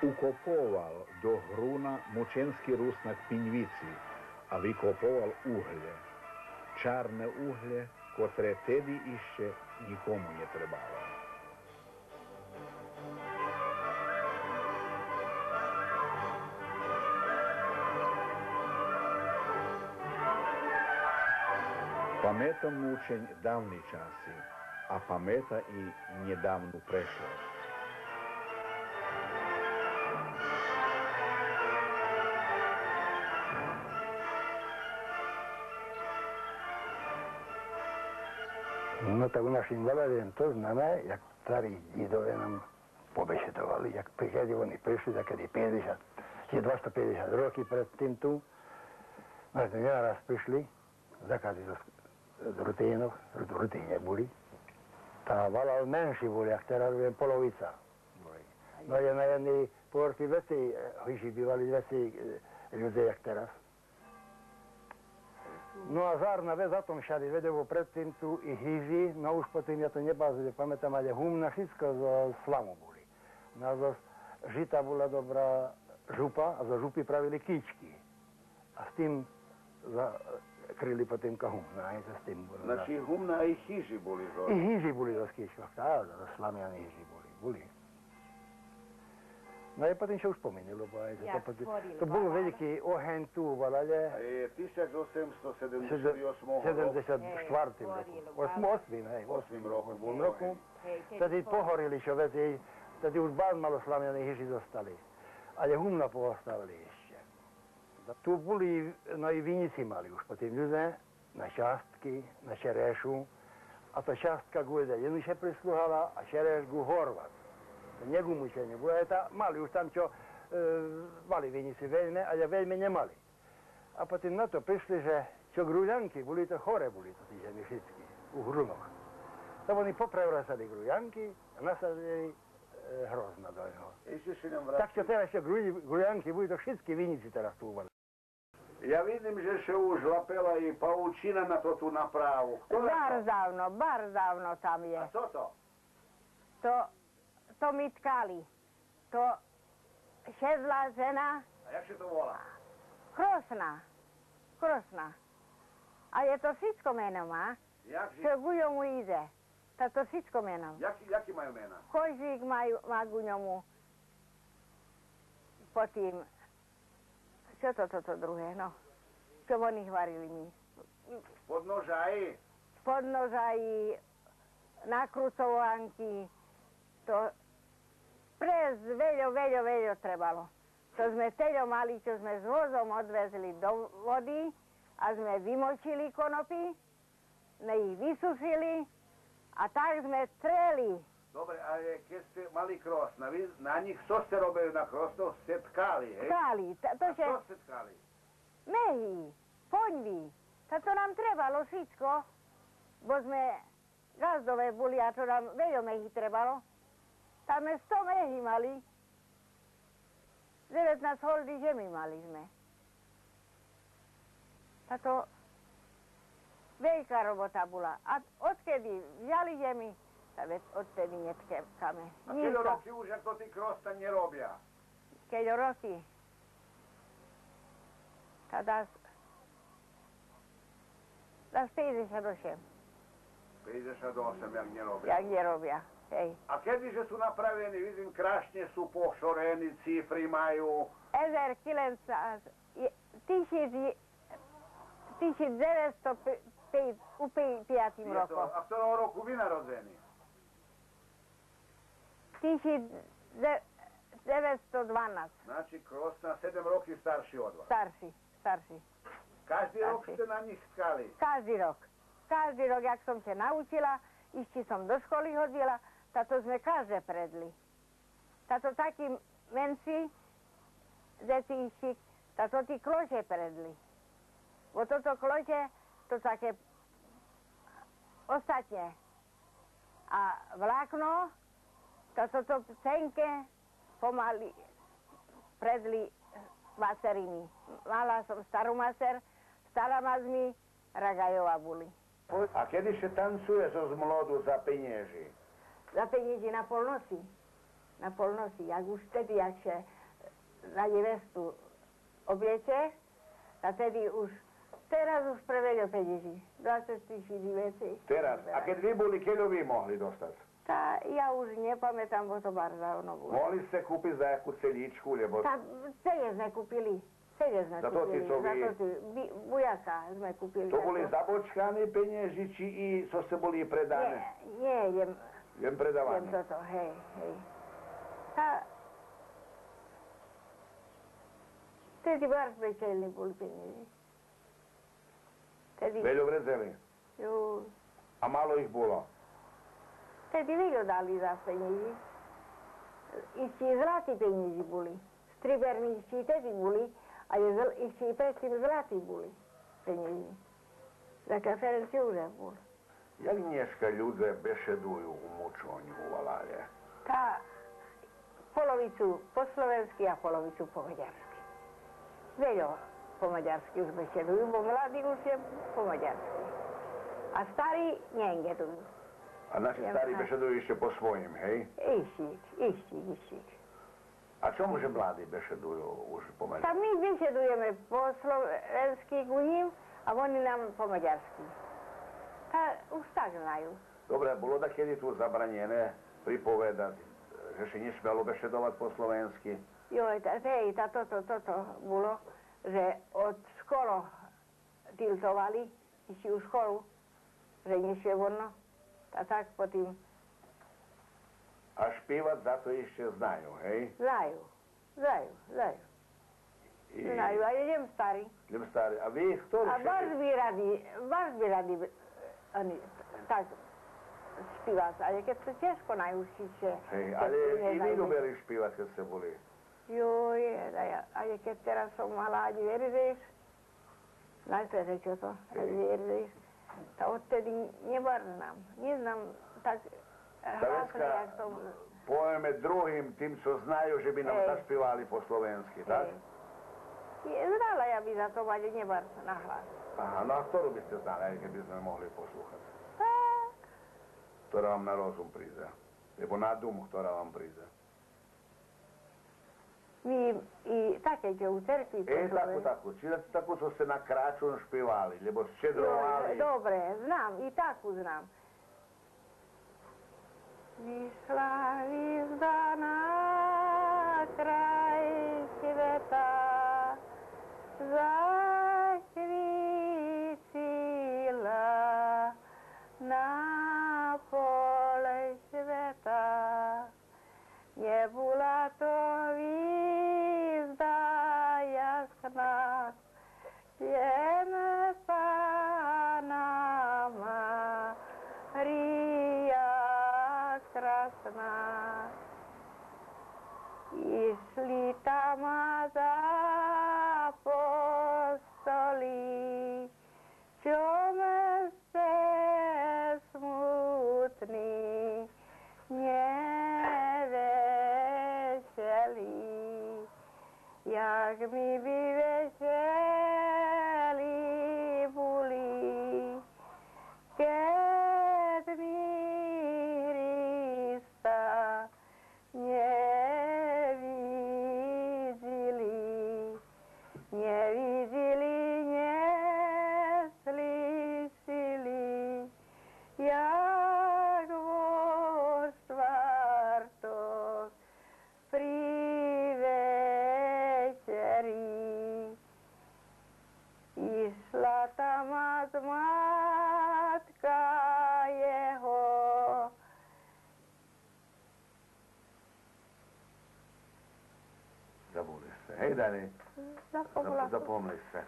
Ukopoval do hruna mučenski rusnak Pinjvici, a vykopoval uhlje. Čarne uhlje, kotre tedi išće nikomu nije trebalo. Pametom mučenj davni časi, a pameta i njedavnu prešlost. No tak u našim Valavijem to znamená, jak starí didové nám pobešetovali, jak keď oni prišli, tak keď je 250 roky pred tým tu, až to nenaraz prišli, zakázali z Rutínov, Rutíne boli. Tá Valav menší boli, jak teraz viem, polovica. No je na jednej pôrky veci, hyži bývali veci ľudia, jak teraz. No a zárna vec za tom šali, vedevo predtým tu i hyži, no už potom ja to nebázne pamätám, ale humna všetko z slamu boli. No zo žita bola dobrá župa a zo župy pravili kýčky. A s tým kryli potom humna, aj sa s tým bolo. Znači humna i hyži boli zo? I hyži boli zo kýčkách, tá, zo slamiany hyži boli. No je potom še už spomenilo, bo aj to bol veľký oheň tu, ale... A je 1878 roku. 74. roku. 8. roku. Tedy pohorili čo veci, tedy už bán malo slamiané hyži zostali. Ale humna postavili ešte. Tu boli, no i vinici mali už potom ľudia, na šastky, na šerešu. A ta šastka gulde jednoduše prisluhala a šereš gu Horvat. Negumučenie, bo je mali už tam čo, mali vinici veľmi, ale veľmi nemali. A potom na to prišli, že čo grujanky, boli to chore, boli to tí ženy všetky, u hrunoch. To oni poprevracali grujanky a nasadili hrozno do neho. Tak čo teraz čo grujanky, boli to všetky vinici teraz tu uvali. Ja vidím, že še už lapela i pavučina na to tu napravu. Bar dávno tam je. A co to? To mi tkali. To šedla žena. A jak se to volá? Krosna. A je to všetko menom, a? Čo guňomu ide. To všetko menom. Jaký majú mena? Kožík má guňomu. Potým. Čo toto druhé, no? Čo oni varili mi? Podnožaji? Podnožaji, nakrucovanky. To prez veľo trebalo. To sme teľo mali, čo sme s vozom odvezli do vody a sme vymočili konopy, sme ich vysušili a tak sme treli. Dobre, ale keď ste mali krosna, vy na nich co ste robili na krosnoch? Ste tkali, hej? Tkali. A čo ste tkali? Mehy, poňvy. To nám trebalo všetko, bo sme gazdové boli a to nám veľo mehy trebalo. Tam sme 100 mehy mali. 19 holdy žemy mali sme. Tato veľká robota bola. A odkedy vzali žemy, odtedy netkáme. A keďo roky už, ako tí krosna nerobia? Keďo roky? Teda z 58. 58, jak nerobia. Jak nerobia. Hej. A kedyže sú napravení, vidím, krašne sú pošorení, cifry majú. Ezer Kilenca, 1905 rokoch. A v ktorom roku vy narodení? 1912. Znači, krosna 7 roky starší od vás. Starší. Každý rok ste na nich tkali? Každý rok, jak som sa naučila, ešte som do školy hodila, tato sme každé predli. Tato takí menší, detíšik, tato tí kloče predli. Bo toto kloče, to také ostatne. A vlákno, toto tenké, pomaly predli maseriny. Mala som starú maser, stará mazmi, Ragajová boli. A kedy sa tancuje zo zmlodu za penieži? Za penieži na polnoci. na polnoci, jak už vtedy, jak się na nevestu obleče, a tedy už, teraz už pre veľa peniazy, 20 000 veci. Teraz, a keď vy boli, keľo vy mohli dostať? Tá, ja už nepamätám, bo to bar dávno bolo. Mohli ste kúpiť za jakú celíčku, lebo... Tá, celé sme kúpili. Celé sme Za to kúpili. ty, čo vy... Bujaka sme kúpili. To boli zabočkané peniazy, či i so ste boli predané? Nie, Jem predávané. jem toto, hej. Tá, vtedy bar zvyčajní boli peniazy. Vtedy... Veľo vredzeli. Jo, A málo ich bolo. vtedy veľa dali za peniazy. Ešte zlatí peniazy boli. Striberní ešte vtedy boli, ale ešte predtým zlatí boli peniazy. Za Ferenc Jozef bol. Jak dneska ľudia bešedujú u mučoňu u Valáre? Tá polovicu po slovensky a polovicu po maďarsky. Veľa po maďarsky už bešedujú, bo mladí už je po maďarsky. A starí neengedujú. A naši starí bešedujú ešte po svojim, hej? Ištík. A čomuže mladí bešedujú už po maďarsky? Tak my bešedujeme po slovensky ku ním a oni nám po maďarsky. Tá už tak znajú. Dobre, bolo takedy tu zabranené pripovedať, že si nesmielo bešedovať po slovensky? Joj, toto bolo, že od školo tiltovali, išli u školu, že nešie vonno, a tak potom... A špívať za to ešte znajú, hej? Znajú. Znajú, a idem starý. Idem starý. A vy, ktorý A vás by radi, oni, tak, špívať, ale keď to ťažko najúčiť, že... Hej, ale i vy ľubili špívať, keď ste boli. Joj, ale keď teraz som mala, ani veríš, najprve čo to, ani veríš, to odtedy neznám tak hlasne, jak som... Povieme druhým, tým, čo znajú, že by nám zaspívali po slovensky, tak? Znala ja by za to, ale nebar na hlas. Aha, no a ktorú by ste znali, aj keby sme mohli poslúchať? Tak. Ktorá vám na rozum príde. Lebo na dumu, ktorá vám príde. My i také, že u cerkvi poslove. Takú. Čiže takú, čo ste na kráčom špívali, lebo ščedrovali. Dobre, znám, i takú znám. Vyšla hviezda na kraj sveta, zasvítila na pole sveta. Nebola to hviezda jasná, jen Panna Mária krásna. Išli tam za apostoli, čo meste smutný, neveseli, jak mi by veseli boli, keď mi Krista nevideli, neslyšeli, jak vo štvrtok pri večeri. Išla tam matka jeho, Zabudli ste. Hej, Dani. zapomla. Zapomnili ste.